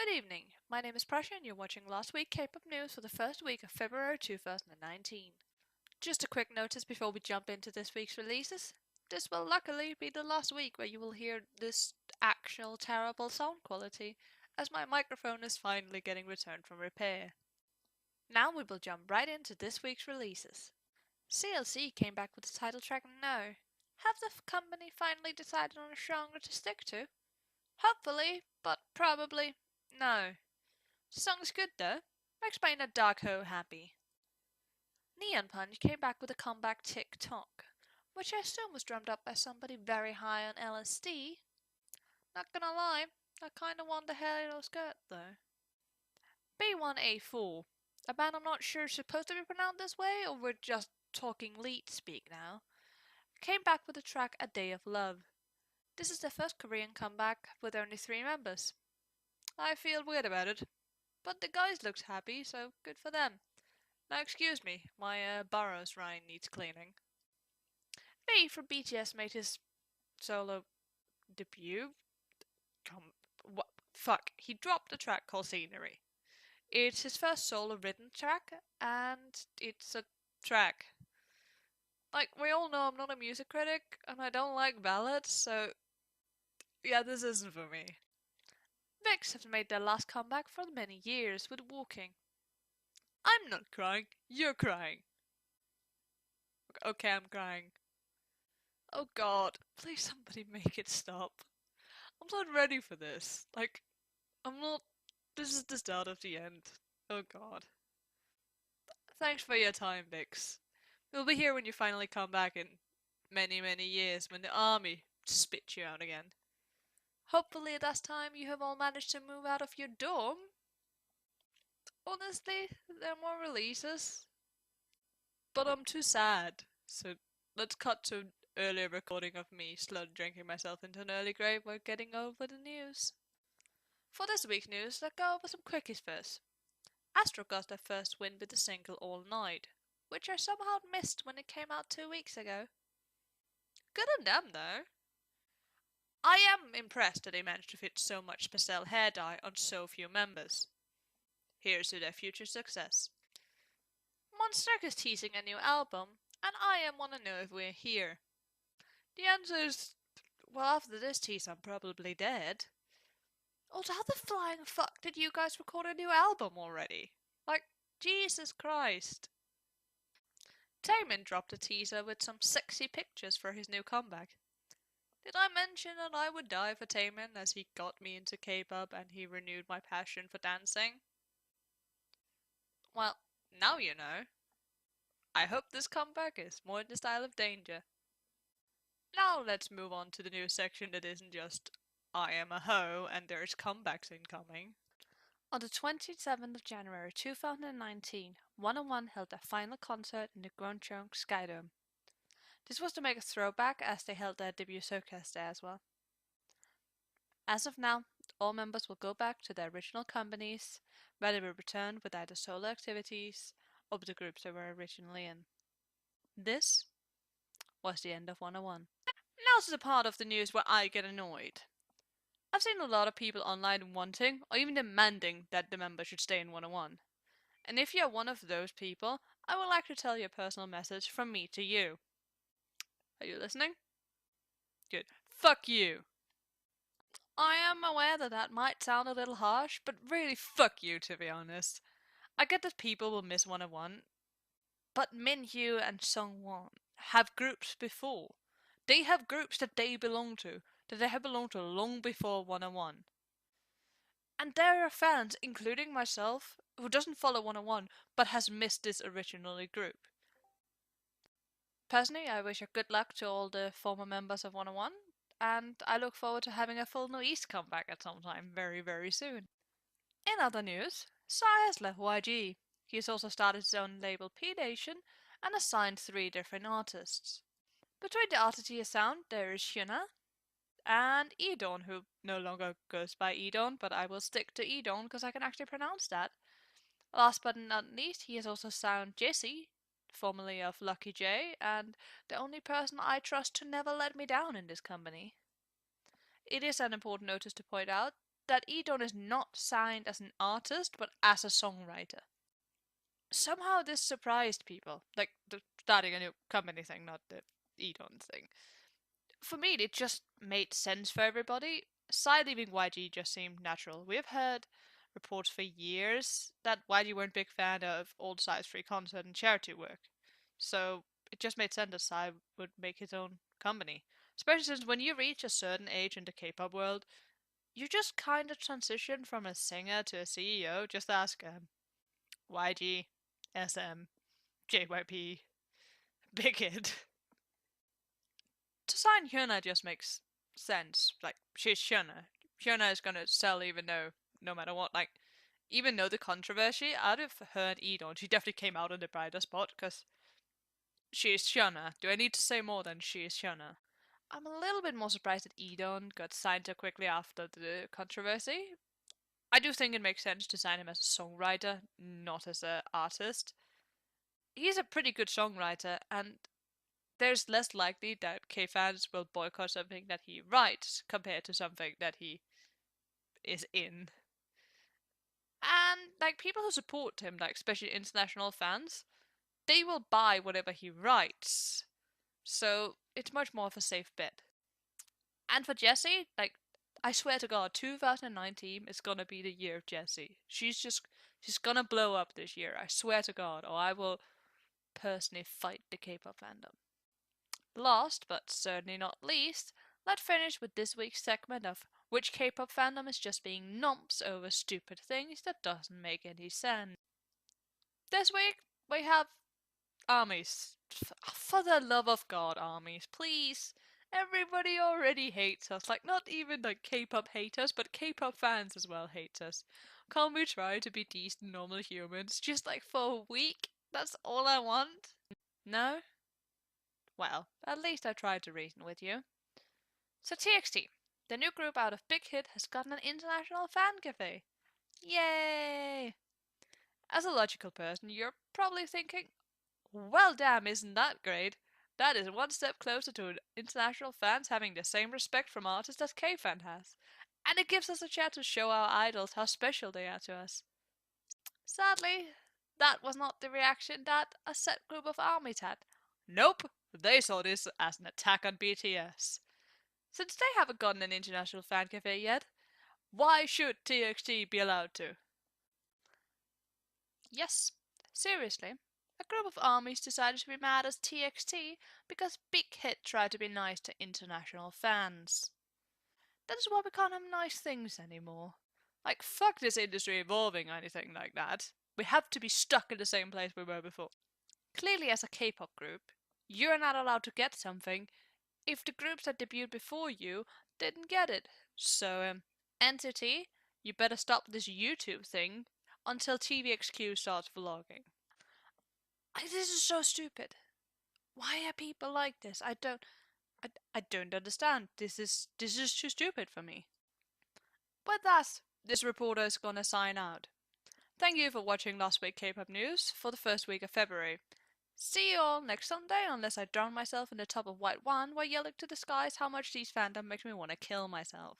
Good evening, my name is Prussia and you're watching Last Week K-pop News for the first week of February 2019. Just a quick notice before we jump into this week's releases. This will luckily be the last week where you will hear this actual terrible sound quality, as my microphone is finally getting returned from repair. Now we will jump right into this week's releases. CLC came back with the title track No. Have the company finally decided on a genre to stick to? Hopefully, but probably no. The song's good though. Makes my inner dark hoe happy. Neon Punch came back with a comeback TikTok, which I assume was drummed up by somebody very high on LSD. Not gonna lie, I kinda want the halo skirt though. B1A4, a band I'm not sure is supposed to be pronounced this way or we're just talking lead speak now, came back with the track A Day of Love. This is their first Korean comeback with only 3 members. I feel weird about it, but the guys looked happy, so good for them. Now excuse me, my Burroughs Rhine needs cleaning. V from BTS made his solo debut. What? Fuck, he dropped a track called Scenery. It's his first solo written track, and it's a track. Like, we all know I'm not a music critic, and I don't like ballads, so yeah, this isn't for me. Vixx have made their last comeback for many years with Walking. I'm not crying, you're crying. Okay, I'm crying. Oh god, please somebody make it stop. I'm not ready for this. Like, I'm not. This is the start of the end. Oh god. Thanks for your time, Vix. We'll be here when you finally come back in many, many years when the army spits you out again. Hopefully at that time you have all managed to move out of your dorm. Honestly, there are more releases. But I'm too sad. So let's cut to an earlier recording of me slowly drinking myself into an early grave while getting over the news. For this week's news, let's go over some quickies first. Astro got their first win with the single All Night, which I somehow missed when it came out 2 weeks ago. Good on them though. I am impressed that they managed to fit so much pastel hair dye on so few members. Here's to their future success. Monster is teasing a new album, and I wanna know if we're here. The answer is, well, after this tease I'm probably dead. Also, how the flying fuck did you guys record a new album already? Like, Jesus Christ. Taemin dropped a teaser with some sexy pictures for his new comeback. Did I mention that I would die for Taemin as he got me into K-pop and he renewed my passion for dancing? Well, now you know. I hope this comeback is more in the style of Danger. Now let's move on to the news section that isn't just I am a hoe and there's comebacks incoming. On the 27th of January 2019, One held their final concert in the Gyeongchang Skydome. This was to make a throwback as they held their debut showcase there as well. As of now, all members will go back to their original companies, where they will return with either solo activities or with the groups they were originally in. This was the end of 101. Now's the part of the news where I get annoyed. I've seen a lot of people online wanting or even demanding that the members should stay in 101. And if you're one of those people, I would like to tell you a personal message from me to you. Are you listening? Good. Fuck you! I am aware that that might sound a little harsh, but really fuck you, to be honest. I get that people will miss 101, but Minhyu and Sungwon have groups before. They have groups that they belong to, that they have belonged to long before 101. And there are fans, including myself, who doesn't follow 101 but has missed this originally group. Personally, I wish good luck to all the former members of 101, and I look forward to having a full New East comeback at some time very, very soon. In other news, Psy has left YG. He has also started his own label P-Nation and has signed 3 different artists. Between the artists he has signed, there is Hyuna and eDawn, who no longer goes by eDawn, but I will stick to eDawn because I can actually pronounce that. Last but not least, he has also signed Jessie, formerly of Lucky J, and the only person I trust to never let me down in this company. It is an important notice to point out that eDawn is not signed as an artist, but as a songwriter. Somehow this surprised people. Like, the starting a new company thing, not the eDawn thing. For me, it just made sense for everybody. Side leaving YG just seemed natural. We have heard reports for years that YG weren't a big fan of old size free concert and charity work. So it just made sense that Psy would make his own company. Especially since when you reach a certain age in the K-pop world, you just kind of transition from a singer to a CEO. Just ask YG, SM, JYP, Big Hit. To sign Hyuna just makes sense. Like, she's Hyuna. Hyuna is gonna sell even though, no matter what. Like, even though the controversy, out of her and eDawn, she definitely came out in the brighter spot, because she is Hyuna. Do I need to say more than she is Hyuna? I'm a little bit more surprised that eDawn got signed so quickly after the controversy. I do think it makes sense to sign him as a songwriter, not as an artist. He's a pretty good songwriter, and there's less likely that K-fans will boycott something that he writes compared to something that he is in. And, like, people who support him, like, especially international fans, they will buy whatever he writes. So, it's much more of a safe bet. And for Jessie, like, I swear to God, 2019 is gonna be the year of Jessie. She's gonna blow up this year, I swear to God, or I will personally fight the K-pop fandom. Last, but certainly not least, let's finish with this week's segment of which K-pop fandom is just being numps over stupid things that doesn't make any sense. This week, we have armies. For the love of God, armies, please. Everybody already hates us. Like, not even like K-pop hate us, but K-pop fans as well hate us. Can't we try to be decent, normal humans? Just like for a week? That's all I want? No? Well, at least I tried to reason with you. So TXT, the new group out of Big Hit, has gotten an international fan cafe. Yay! As a logical person, you're probably thinking, well damn, isn't that great? That is one step closer to international fans having the same respect from artists as K-Fan has. And it gives us a chance to show our idols how special they are to us. Sadly, that was not the reaction that a set group of armies had. Nope, they saw this as an attack on BTS. Since they haven't gotten an international fan cafe yet, why should TXT be allowed to? Yes, seriously. A group of armies decided to be mad at TXT because Big Hit tried to be nice to international fans. That is why we can't have nice things anymore. Like, fuck this industry evolving or anything like that. We have to be stuck in the same place we were before. Clearly, as a K-pop group, you're not allowed to get something if the groups that debuted before you didn't get it. So, Entity, you better stop this YouTube thing until TVXQ starts vlogging. This is so stupid. Why are people like this? I don't understand. This is too stupid for me. With that, this reporter is gonna sign out. Thank you for watching last week's K-pop news for the first week of February. See you all next Sunday, unless I drown myself in the tub of white wine while yelling to the skies how much these fandom makes me want to kill myself.